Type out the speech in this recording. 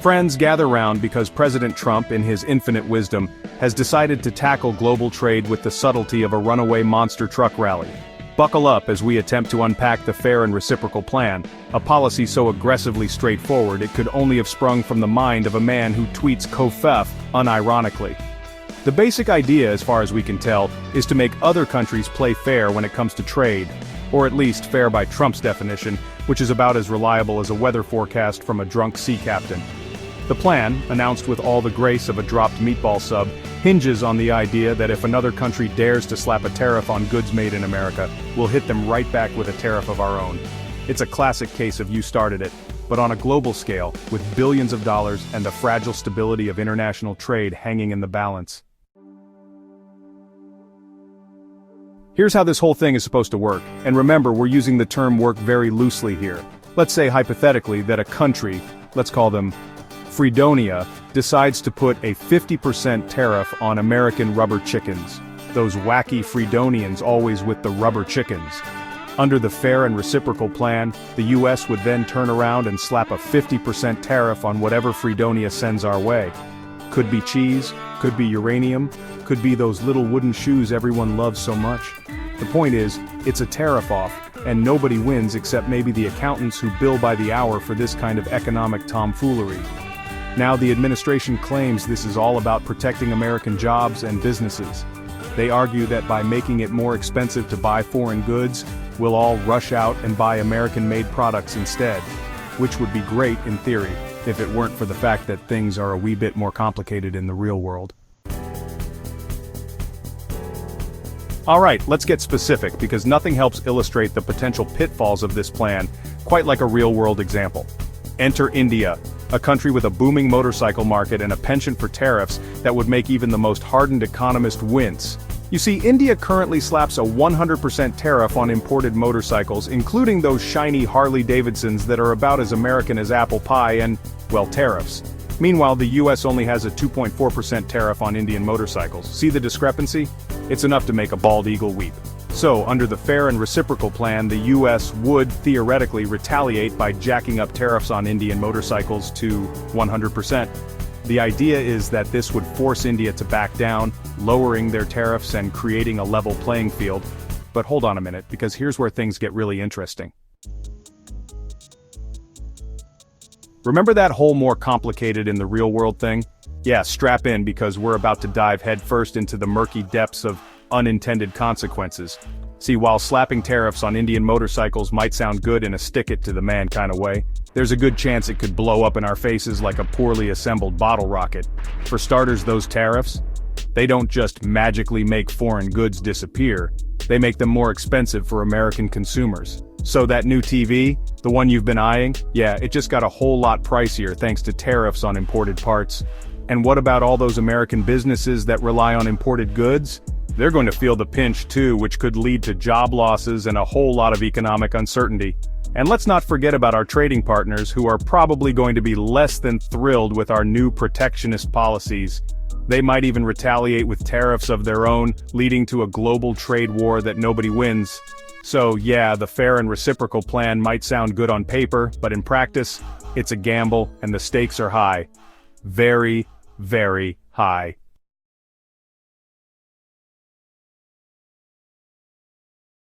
Friends, gather round because President Trump, in his infinite wisdom, has decided to tackle global trade with the subtlety of a runaway monster truck rally. Buckle up as we attempt to unpack the fair and reciprocal plan, a policy so aggressively straightforward it could only have sprung from the mind of a man who tweets "Kofef" unironically. The basic idea, as far as we can tell, is to make other countries play fair when it comes to trade, or at least fair by Trump's definition, which is about as reliable as a weather forecast from a drunk sea captain. The plan, announced with all the grace of a dropped meatball sub, hinges on the idea that if another country dares to slap a tariff on goods made in America, we'll hit them right back with a tariff of our own. It's a classic case of you started it, but on a global scale, with billions of dollars and the fragile stability of international trade hanging in the balance. Here's how this whole thing is supposed to work, and remember, we're using the term work very loosely here. Let's say hypothetically that a country, let's call them Fredonia, decides to put a 50% tariff on American rubber chickens. Those wacky Fredonians always with the rubber chickens. Under the fair and reciprocal plan, the US would then turn around and slap a 50% tariff on whatever Fredonia sends our way. Could be cheese, could be uranium, could be those little wooden shoes everyone loves so much. The point is, it's a tariff off, and nobody wins except maybe the accountants who bill by the hour for this kind of economic tomfoolery. Now the administration claims this is all about protecting American jobs and businesses. They argue that by making it more expensive to buy foreign goods, we'll all rush out and buy American-made products instead, which would be great in theory, if it weren't for the fact that things are a wee bit more complicated in the real world. Alright, let's get specific because nothing helps illustrate the potential pitfalls of this plan quite like a real-world example. Enter India, a country with a booming motorcycle market and a penchant for tariffs that would make even the most hardened economist wince. You see, India currently slaps a 100% tariff on imported motorcycles, including those shiny Harley-Davidsons that are about as American as apple pie and, well, tariffs. Meanwhile, the US only has a 2.4% tariff on Indian motorcycles. See the discrepancy? It's enough to make a bald eagle weep. So, under the fair and reciprocal plan, the US would theoretically retaliate by jacking up tariffs on Indian motorcycles to 100%. The idea is that this would force India to back down, lowering their tariffs and creating a level playing field. But hold on a minute, because here's where things get really interesting. Remember that whole more complicated in the real world thing? Yeah, strap in because we're about to dive headfirst into the murky depths of unintended consequences. See, while slapping tariffs on Indian motorcycles might sound good in a stick-it-to-the-man kind of way, there's a good chance it could blow up in our faces like a poorly assembled bottle rocket. For starters, those tariffs, they don't just magically make foreign goods disappear, they make them more expensive for American consumers. So that new TV, the one you've been eyeing, yeah, it just got a whole lot pricier thanks to tariffs on imported parts. And what about all those American businesses that rely on imported goods? They're going to feel the pinch too, which could lead to job losses and a whole lot of economic uncertainty. And let's not forget about our trading partners who are probably going to be less than thrilled with our new protectionist policies. They might even retaliate with tariffs of their own, leading to a global trade war that nobody wins. So yeah, the fair and reciprocal plan might sound good on paper, but in practice, it's a gamble and the stakes are high. Very, very high.